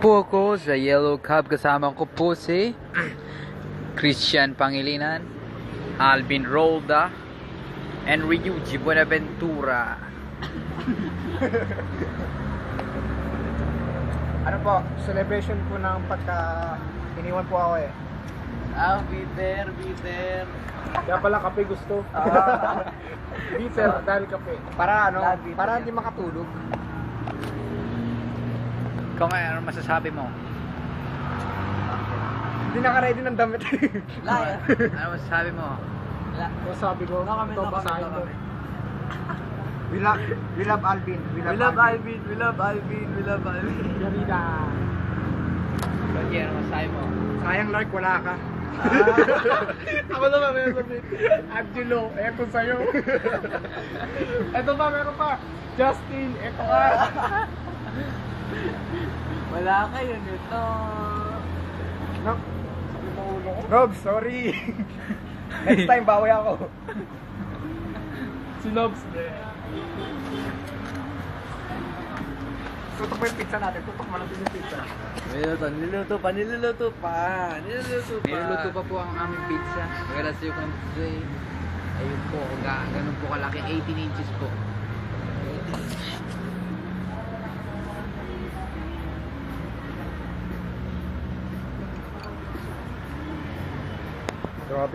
po ako sa Yellow Cab. Kasama ko po si Christian Pangilinan, Alvin Rolda, and Ryuji Buenaventura. Ano po, celebration po ng pagka iniwan po ako eh. Bitter. Kaya pala kape gusto. Bitter dahil kape. Para ano, para hindi makatulog. Ikaw nga, ano masasabi mo? Hindi naka-ready ng damit. Ano masasabi mo? Kaya sabi ko, ito basahin mo. We love Alvin. We love Alvin. Yarida. Sige, ano masasabi mo? Sayang Lark, wala ka. Ako naman meron sabihin. Angelo, eto sa'yo. Eto pa, meron pa. Justin, eto ka. Wala kayo nito. Rob, sorry. Next time, bawi ako. Si Nobs. Tutok mo yung pizza natin. Tutok mo natin yung pizza. Niluluto pa po ang aming pizza. Magalas yung kanto. Ayun po, ganun po kalaki. 18 inches po. Grabe.